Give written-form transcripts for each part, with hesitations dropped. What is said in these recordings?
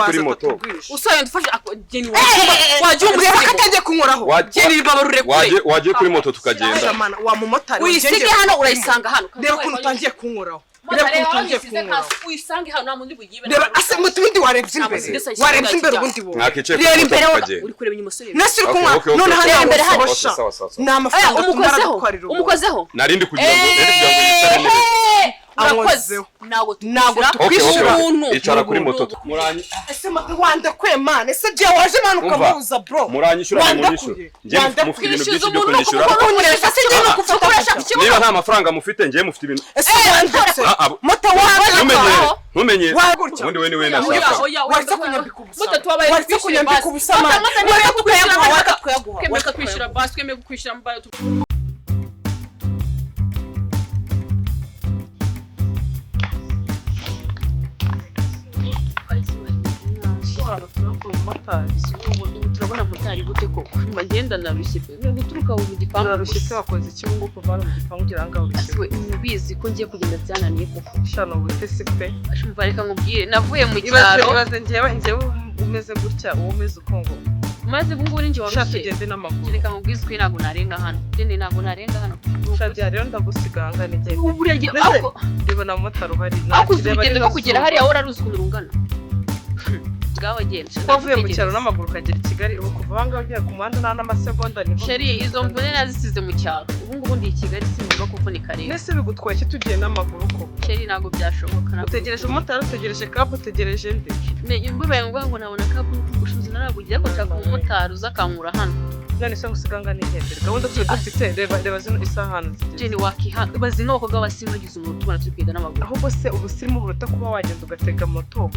kuri moto usoye ndufashe akogeni waje umureba akatangiye kunkoraho geni babarure kure waje kuri moto tukagenda wa mumotari uyisige hano urayisanga hano reba ukuntu utangiye kunkoraho reba ukuntu utangiye kunkoraho uyisange hano nta mundi bugibe reba ase mutundi warebye imbere ubundi bo reba imbere uri kureba inyuma musore nasi uri kunywa none hano imbere hano na amafaranga umukozeho narindi kugira ngo yicare nago tukwishyura icara kuri moto muranyi ese mata wanda kwemana ese je waje manuka muza bro muranyishura nje mufite ibintu byinshi byo kunyishura niba nta mafaranga mufite nje mufite ibintu ese wandetse moto waje ntumenye ubundi we niwe nashaka waretse kunyambika ubusa moto twabaye kunyambika ubusa mana waretse kuyaguha kemeka kwishyura basi kemeka kwishyura mbaye turabona motari gute koko bagenda nabishipe guturuka mu gipangu narushipe wakoze ikibungu kuvana mu gipangu kiranga urushipe ubizi ko ngiye kugenda byananiye koko shano bute sipe ashumva reka ngubwire navuye mu cyaro ibaze njyewe umeze gutya uwo umeze ukongo maze bungu ninje warushe tugende n'amaguru reka ngubwize ko inago narenga hano ndende nago narenga hano shadya rero ndagusiganga nigende uburege ako reba na motari uhari nakireba kugera hari aho raruzi kunurungana wavuye mu cyaro n'amaguru kagera i Kigali ubu kuva hanga ugiye ku muhanda nta n'amasegonda niho sheri izo mvune nazisize mu cyaro ubu ngubu ndi i Kigali simba kuvunika rero nese bigutwaye ki tugiye n'amaguru ko sheri nago byashoboka utegereje umumotari utegereje kapu utegereje nde mbibaye ngo nabona kapu n'ubushobozi narabugiye ko nshaka umumotari uzakankura hano none se ngusiganga n'igendere gahunda twe dufite reba zino isahani jeni wakiha bazi n'uko gabasimagize umuntu tubona tugenda n'amaguru ahubwo se ubusirimu buruta kuba wagenda ugatega moto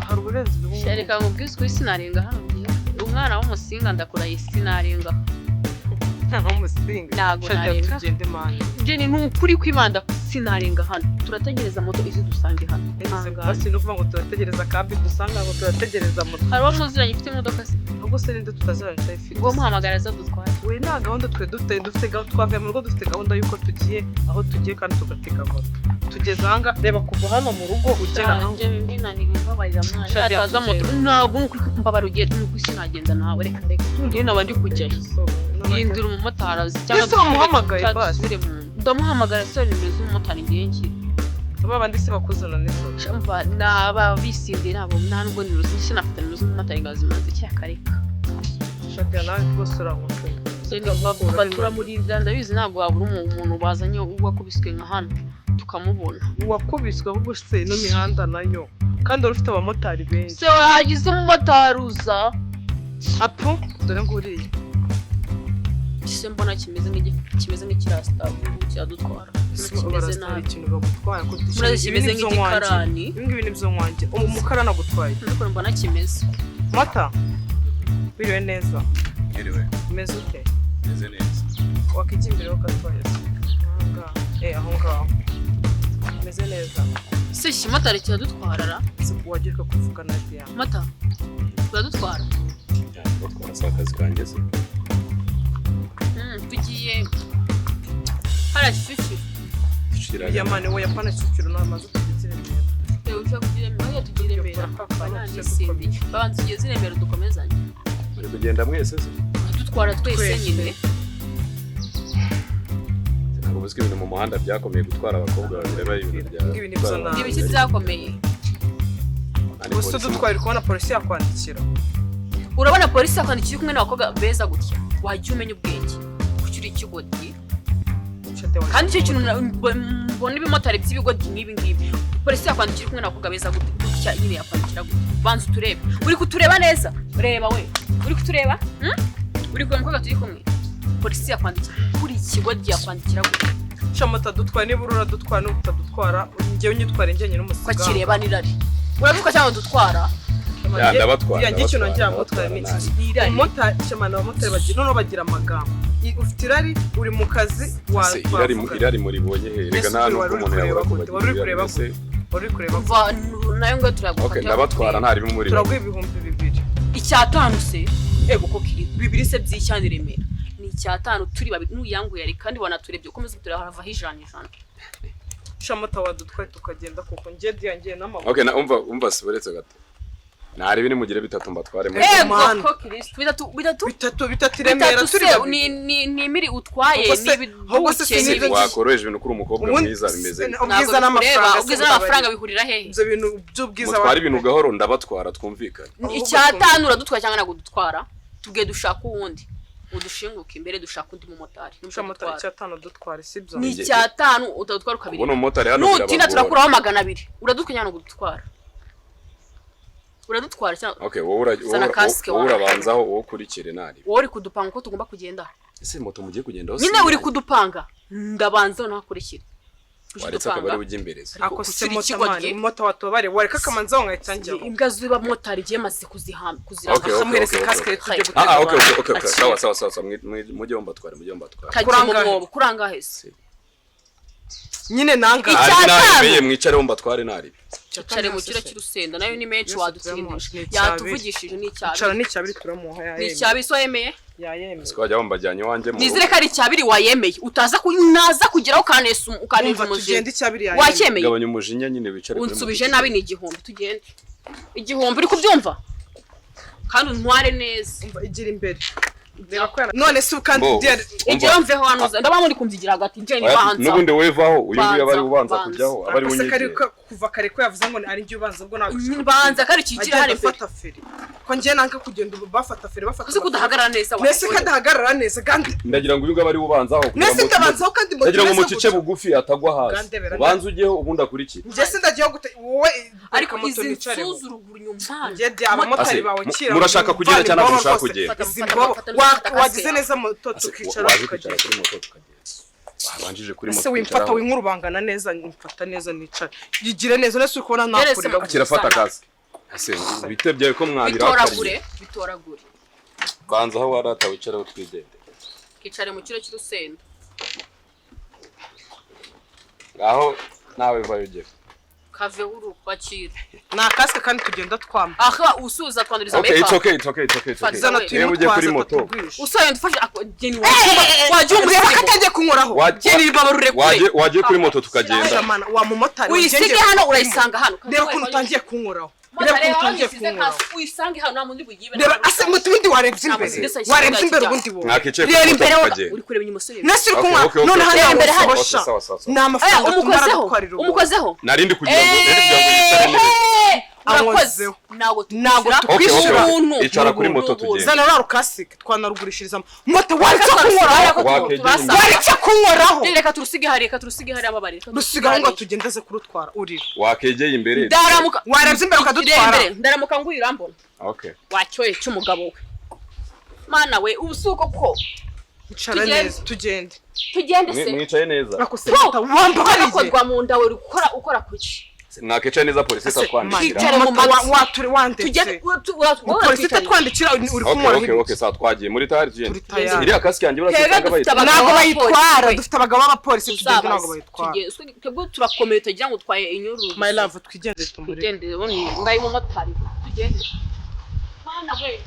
hari uburenzi reka ngubwize ko sinarenga hano umwana w'umusinga ndakora sinarenga nta umusinga nago narenga tugende manje jeni n'ukuri kwibanda sinarenga hano turategereza moto izi dusange hano basi no kuvuga ngo turategereza kabi dusanga ngo turategereza moto hari wamuziranye ifite imodoka se ahubwo se ninde tutaziranye cyafite ngo muhamagara za dutwara we nta gahunda twe dufite gahunda twavuye mu rugo dufite gahunda yuko tugiye aho tugiye kandi tugatega moto tugeze hanga reba kuva hano mu rugo ugera aho ndinaniye babarira mwana ataza moto ntabwo nuko mbabara ugiye nuko sinagenda nawe reka ngiye nabandi kujyayo yindura umumotari cyangwa se umuhamagaye basi ndamuhamagara se nimero z'umumotari ngiye ngi babandi se bakuzana n'izo cyangwa naba bisinde nabo nta nubwo niruzi sinafite nimero z'umumotari ngazimaze cyakareka shaka nawe rwose uramuke batura muri ndabizi ntabwo wabura umuntu bazanye wakubiswe nka hano tukamubona wakubiswe ahubwo se no mihanda nayo kandi urufite abamotari benshi se wagize umumotari uza apo dore nguriye se mbona kimeze nk'ikirasta cyadutwara kimeze nabi ikintu bagutwara ko kimeze nk'ikarani ibingibi nibyo nwanjye umukarana gutwaye ariko mbona kimeze mata biriwe neza yiriwe meze ute meze neza wakijya imbere ugatwaye aho ngaho meze neza se kimotari cyadutwarara wagiye kuvuga na Diana mata cyadutwara batwara akazi kanjye se tugiye harashyushye yamane we yapana cyucyuro n'amazi tugire mbere ushaka kugira mbere tugire mbere bana n'isindi babanze tugeze imbere dukomezanye muri kugenda mwese se dutwara twese nyine ntabwo uzwi ibintu mu muhanda byakomeye gutwara abakobwa babireba ibintu bya ibiki byakomeye gusa dutwara kubona polisi yakwandikira urabona polisi yakwandikira kumwe n'abakobwa beza gutya wajya umenya ubwenge kucyuri ikigodi kandi icyo kintu mbona ibimotari by'ibigodi nk'ibi ngibi polisi yakwandikira kumwe n'abakobwa beza gutya nyine yakwandikira gutya banza uturebe uri kutureba neza reba we uri kutureba uri kureba umukobwa turi kumwe polisi yakwandikira kuri ikigodi yakwandikira gutya shamota dutwara niba urura dutwara n'utadutwara njyewe nyitwara njyenyine n'umusiga ko kireba nirari uravuga cyangwa dutwara ndabatwara yanjye cyo nongera motari n'iki umumotari cyamana abamotari bagira noneho bagira amagambo ufite irari uri mu kazi irari muri bonye rega nano umuntu yabura wari kureba nayo ngo turaguka okay ndabatwara ntari muri turaguha ibihumbi 2 icyatanu se ego ko kiri 2 se by'icyane remera ni icyatanu turi babiri n'uyangu yari kandi wanaturebye ukomeza turahava hijana shamota wadutwaye tukagenda kuko ngiye diyangiye n'amaguru okay na umva siboretse gato Nari bini mugire bitatu mbatware mu Ego Kristo bitatu Remera turi ni miri utwaye ni wakoroheje ibintu kuri umukobwa mwiza bimeze ubwiza n'amafaranga bihurira hehe ibyo bintu by'ubwiza mutwara ibintu gahoro ndabatwara twumvikana icyatanu uradutwara cyangwa nagudutwara tubwiye dushaka uwundi udushinguka imbere dushaka undi mu motari n'umutwara icyatanu dutwara sibyo ni icyatanu utadutwara ukabiri uno motari hano nutinda turakuraho 200 uradutwara cyangwa nagudutwara uradutwara cyangwa okay wowe urabanzaho wowe kurikire nari wowe uri kudupanga uko tugomba kugenda ese moto mugiye kugenda hose nyine uri kudupanga ndabanza nakurikira waretse akabari ujya imbere ako se moto watobare wareka kamanza ngahitsangira imbwa ziba motari giye maze kuziranga hamwereke kaske tujye okay sawa mujye mbatware kuranga hese nyine nanga icyatanu mwicare mbatware nari cyare mu kiro cy'urusenda nayo ni menshi wadutsindisha yatuvugishije n'icyabiri n'icyabiri turamuha yayemeye n'icyabiri so yemeye sikajya bambajyanye wanje mu nizire kari cyabiri wayemeye utaza naza kugeraho kanesa ukanimva tugende icyabiri yayemeye wakemeye gabanya umujinya nyine wicare unsubije nabi ni igihombi tugende igihombi uri kubyumva kandi untware neza igira imbere none se kandi igihe mveho hano ndaba muri kumvigira hagati nje ni banza nubundi wevaho uyu nguyu abari ubanza kujyaho abari unyegeye kuva kare ko yavuze ngo ari ngiye ubanza ubwo nawe banza kare kikira hari fata feri ko ngiye nanka kugenda bafata feri bafata kose kudahagarara neza nese kadahagarara neza kandi ndagira ngo uyu nguyu abari ubanzaho nese ndabanzaho kandi ndagira ngo mucice bugufi atagwa hasi ubanza ujyeho ubundi akurikira ngiye se ndagiye gute wowe ariko izi nsuzuruguru nyuma ngiye abamotari bawe kira murashaka kugenda cyane mushaka kugenda wagize neza moto tukicara kuri moto tukagenda wabanjije kuri moto se wimfata winkurubangana neza mfata neza nicara yigire neza nese ukubona nakurira kirafata kazi ase bitebye ko mwabira bitoragure banza aho warata wicaraho twigende kicare mu kiro cy'urusenda ngaho nawe vayo kave urupakira na kaske kandi tugenda twamba aha usuza twanduriza make it's okay fazana uje kuri moto usoye ndufashe akogeni waje umureba katajye kunkoraho wageni babarure kure waje kuri moto tukagenda wa mumotari uyisige hano urayisanga hano rero kuntu utangiye kunkoraho rero kuntu utangiye kunkoraho uyisange hano nta mundi bugibe rero ase mutundi warebye imbere ubundi wo mwakice rero imbere uri kureba inyuma sore nese uri kunkora none hano imbere hano na amafaranga umukozeho narindi kugira ngo yicare neza urakoze nago tukwishyura icara kuri moto tugenda zana raro classic twanarugurishiriza moto waretse kunkoraho reka turusige hari amabari rusigaho ngo tugendeze kurutwara uri wakegeye imbere ndaramuka warebye imbere ukadutwara ndaramuka ngwira mbona okay wacyoye cy'umugabo we mana we ubusuko ko icara neza tugende se mwicaye neza akuseta wambariye akozwa mu nda we ukora kuki mwakicaye neza polisi tatwandikira waturi wanditse polisi tatwandikira uri kumura okay sa twagiye muri tayari tugende iri akasi yanjye urasanga bayitwara ntago bayitwara dufite abagabo b'abapolisi tugende ntago bayitwara twebwe turakomeye tugira ngo twaye inyuru my love twigende tugende ngayi mu motari tugende mana we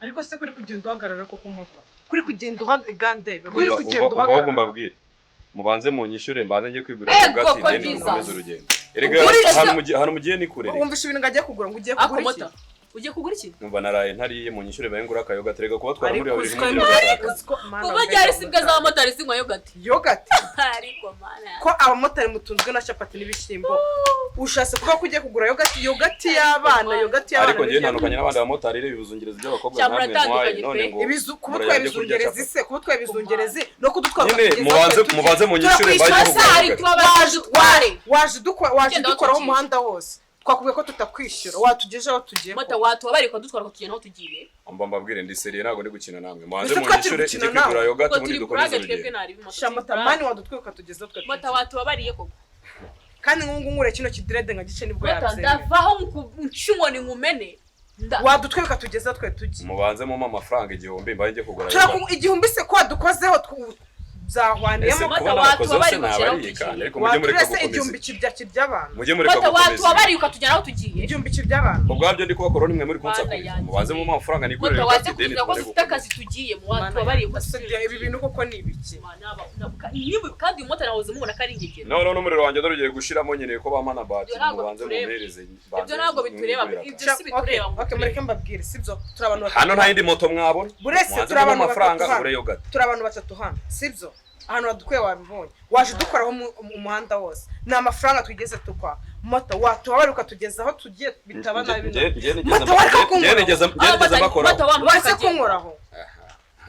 ariko se kuri kugenda uhagarara koko nkoko kuri kugenda uhagande kuri kugenda uhagarara ahubwo mbabwire mubanze munyishure mbanze ngiye kwigurira ubwatsi ngende nkomeze urugendo erega hano mugiye ni kure wumvisha ibintu ngagiye kugura ngo ugiye kugura iki ugiye kugura iki numva naraye ntariye munyishure bayengura akayoga terega kuba twara muri abiri kuba byari sibwa za motari zinywa yogurt ariko mana ko abamotari mutunzwe na chapati n'ibishimbo ushase kuba kugiye kugura yogurt y'abana ariko ngiye ntandukanye n'abandi bamotari rero ibizungereza by'abakobwa namwe none ngo kuba twabizungereza se kuba twabizungereza no kudutwara mubanze munyishure waje dukoraho umuhanda wose twakubwiye ko tutakwishyura watugeje aho tugiye mota watubabarika dutwara ko tugenda aho tugiye amba mbabwire ndi seriye ntago ndi gukina namwe muhanze mu nyishure ijye kwigura yoga tumundi dukomeze urugendo shamata mani wadutwika tugeze twe mota watubabariye koko kandi ngungu nkure kino kidrede nga gice nibwo yatseme ndavaho nshingoni nkumene wadutwika tugeze twe tugiye mubanze mu amafaranga igihumbi mbaye ngiye kugura igihumbi se ko wadukozeho zahwaniyemo mota watubabariye ariko mujye muri gukomeza igihumbi cy'abantu mujye muri mota watubabariye ukatujyana aho tugiye igihumbi cy'abantu ubwabyo ndi kubakora nimwe muri kunsakuza mubanze mu amafaranga nikorera mota watekuza ko ufite akazi tugiye mu watubabariye ukasubira ibi bintu koko ni ibiki kandi mota nahoze mubona ko ari ingegera no n'umuriro wanjye dorugiye gushiramo nyene ko bamana bati mubanze mumereze ibyo ntabwo bitureba ibyo si bitureba okay mureke mbabwire sibyo turabantu hano nta yindi moto mwabona burese turabantu amafaranga ure yo gato turabantu batatu hano sibyo ahantu wadukwiye wabibonye waje dukoraho umuhanda wose ni amafaranga twigeze tukwa moto watubabari ukatugeza aho tugiye bitaba nabi moto warese kunkoraho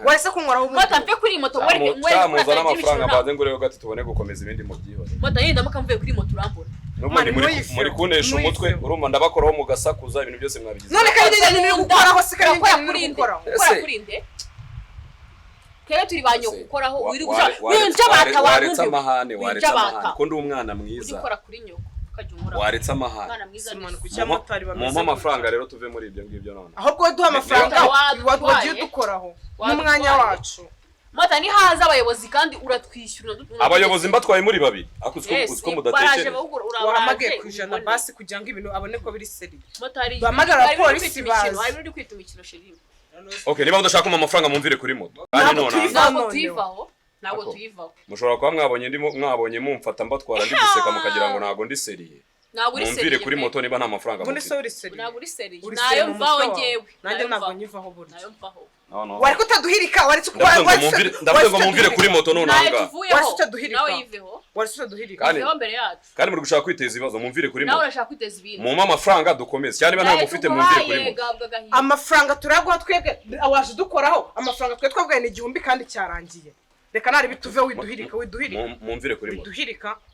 warese kunkoraho moto mve kuri moto wareke mwe amafaranga baze ngure yo gato tubone gukomeza ibindi mu byihore moto yenda mukamvuye kuri moto urambura n'umwe muri kunesha umutwe urumva ndabakoraho mu gasakuza ibintu byose mwabigize none kandi njye gukoraho sikari njye gukora kurinde kero turi banyo gukoraho uri gusha winja bata waretse amahane ko ndi umwana mwiza ukora kuri nyoko ukajumura waretse amahane mu amafaranga rero tuve muri ibyo ngibyo none ahubwo duha amafaranga wagiye dukoraho n'umwanya wacu mata ni haza abayobozi kandi uratwishyura abayobozi mbatwaye muri babiri akuziko mudatekereza wahamagaye kujana basi kugira ngo ibintu abone ko biri seri motari bamagara polisi bazi uri kwitumikira sheri okay niba ndashaka amafaranga mumvire kuri moto kandi ntabwo tuyivaho mushobora kuba mwabonye mumfata mbatwara ndi guseka mukagira ngo ntago ndi seriye mumvire kuri moto niba nta mafaranga ntabwo uri seriye nayo mvaho ngewe nanjye ntabwo nyivaho burya nayo mvaho wari kutaduhirika wari ndavuga ngo mumvire kuri moto none anga wari kutaduhirika nawe yiveho wari kutaduhirika kandi mbere yacu kandi muri gushaka kwiteza ibibazo mumvire kuri moto nawe urashaka kwiteza ibintu mu amafaranga dukomeze cyane niba ntabwo ufite mumvire kuri moto amafaranga turaguha twebwe awaje dukoraho amafaranga twe twabwaye ni igihumbi kandi cyarangiye reka nari bituve widuhirika mumvire kuri moto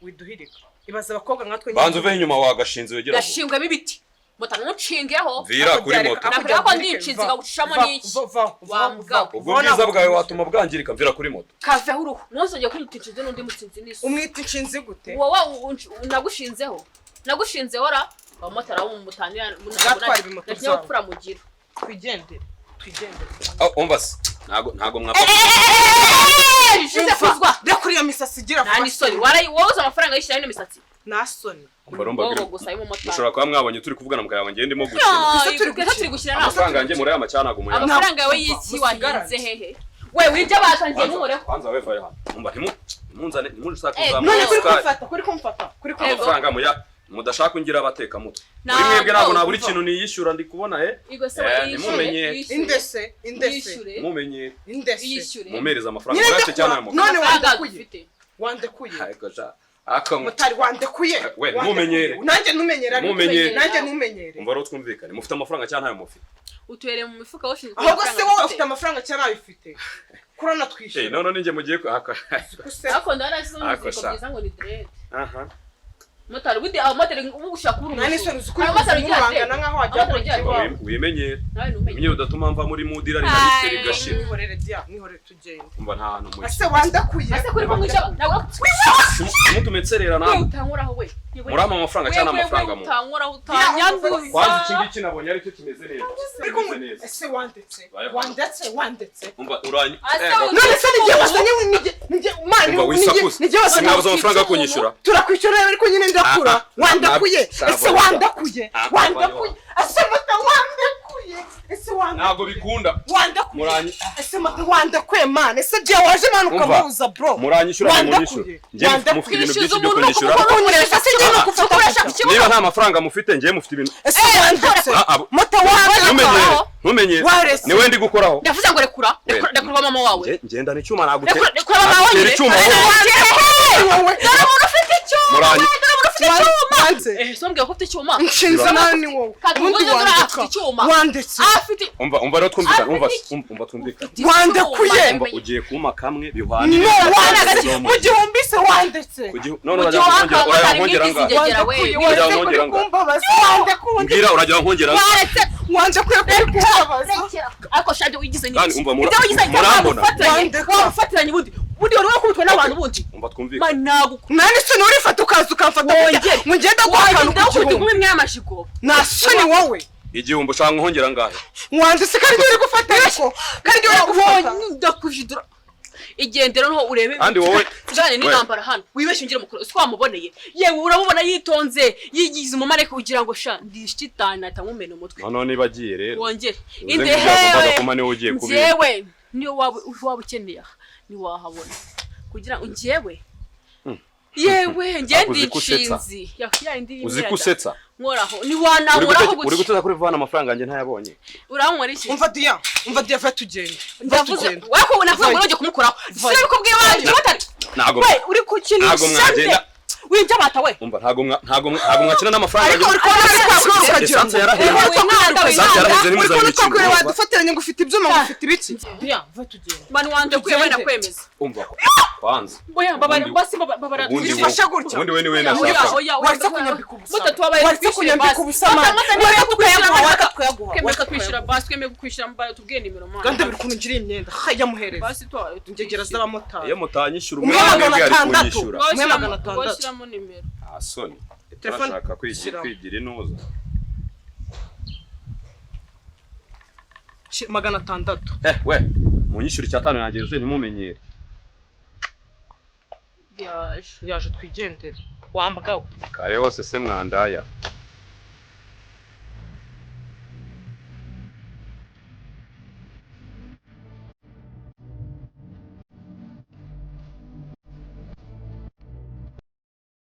widuhirika ibaza abakobwa nkatwe banze uve inyuma wagashinze wegera gashingwemo ibiti mota ntucingeho vira kuri moto nakubwira ko ndincinziga gucishamo n'iki ubwo bwiza bwawe watuma bwangirika mvira kuri moto kaveho uruhu ntuzongere kumutincinze n'undi mutsinzi n'isi umwita inshinzi gute wowe nagushinzeho ra abamotari abo mu mutanira natwara ibimoto zawe gupfura mugira twigendere umva se ntago mwapfa shize kuzwa rekuri iyo misatsi igira nani soni wowe uza amafaranga yishyira ino misatsi nasoni mushobora kuba mwabonye turi kuvugana mu kayabo ngende mo gukina turi gushyira amafaranga yanjye muri aya macana go muya amafaranga yawe y'iki wahinze hehe we wirya batangiye nkureho kwanza wewe vaye hano umva ntimunzane ntimushaka kuri kumfata amafaranga muya mudashaka kungira abateka mutwe muri mwebwe ntabwo naburi ikintu niyishyura ndi kubona mumenye indese mumenye yishyure mumereza amafaranga murace cyane mu none wandekuye mutari wandekuye we mumenyere nanjye numenyere umva rero twumvikane mufite amafaranga cyane ntayo mufite utwereye mu mifuka washinzwe ahubwo se wowe ufite amafaranga cyane nayo ufite kurana twishyura none ninjye mugiye ako ndarasonze kubyiza ngo ni dread motari budi abamotari ugushaka uru nani soni zikuri kumurangana nkaho wajya wimenyere menye udatuma mva muri mudira ari nabiseri gashira mwihorere tugende umva nta hantu mu ase wandakuye ase kuri kumwisha nawe mutumetserera nawe utankuraho we murama amafaranga cyane amafaranga mu utankuraho utanyanduza kwanza ikindi kinabonye aricyo kimeze neza ese wandetse umva uranyi none se nige wasanye nige mani nige wasanye nabuze amafaranga kunyishura turakwishyura ariko nyine ndakura wandakuye ese wandakuye ase mata wandekuye ese ntago bikunda muranyi ese mata wandekuye man ese je waje man ukamuza bro muranyishura munyishura ngiye mufite ibintu byinshi byo kunyishura niba nta mafaranga mufite ngiye mufite ibintu ese wandetse mata ntumenye niwe ndi gukoraho ndavuze ngo rekura mama wawe ngenda ni cyuma nagute rekura mama wawe icyuma wowe ufite icyuma muranyi ufite icyuma wanze sombwe ko ufite icyuma nshinza nani wowe ubundi wandeka wandetse umva rero twumvikana umva twumvikana wandekuye umva ugiye kuma kamwe bihwanye no wandetse mu gihumbise wandetse none urajya nkongera mbwira urajya nkongera wanje kuyakumbabaza ariko shaje wigize ni umva murambona wafatiranye ubundi wari wakubitwe n'abantu bundi umva twumvikana nani se nurifata ukaza ukamfata mu ngenda guhakana ukubita nk'umwe y'amashiko nasoni wowe igihumbi ushaka nkongera ngahe wanze se kandi uri gufata ariko kandi uri gufata ndakujidura igendera no urebe kandi wowe jane ni nambara hano wibeshe ngire mukuru twamuboneye yewe urabubona yitonze yigize umumare kugira ngo sha ndishitana atamumena umutwe none nibagiye rero wongere jewe niyo waba ukeneye ni wahabona kugira ngo njyewe yewe ngende inshinzi uzi kusetsa nkoraho ni wanankoraho gutya uri guteza kuri vana amafaranga nge ntayabonye urankora iki umva dia fa tugende ndavuze wako navuga ngo nje kumukoraho sire ko bwiye wanje batatu nago we uri kukinisha winja bata we umva ntago mwakina n'amafaranga ariko uri kubona ari sanse yaraheze nimuzanye wadufatiranye ngo ufite ibyuma ngo ufite ibiki dia va tugende mani wanje kwiye na kwemeza umva kwanza boya babara twifasha gutya ubundi we ni we nashaka waretse kunyambika ubusa mutatu wabaye waretse kunyambika ubusa kemeka kwishira basi kemeka kwishira mbaye tubwiye nimero mwana kandi biri kuntu ngiri imyenda hajya muhereza basi twaye ingegera z'abamotari iyo mutanyishura umwe ari kunyishura umwe 600 washyiramo nimero asoni turashaka kwigira inuza 600 we munyishura icyatanu yanjye yuzuye ntimumenyere yaje twigendere wambagawe kare hose se mwandaya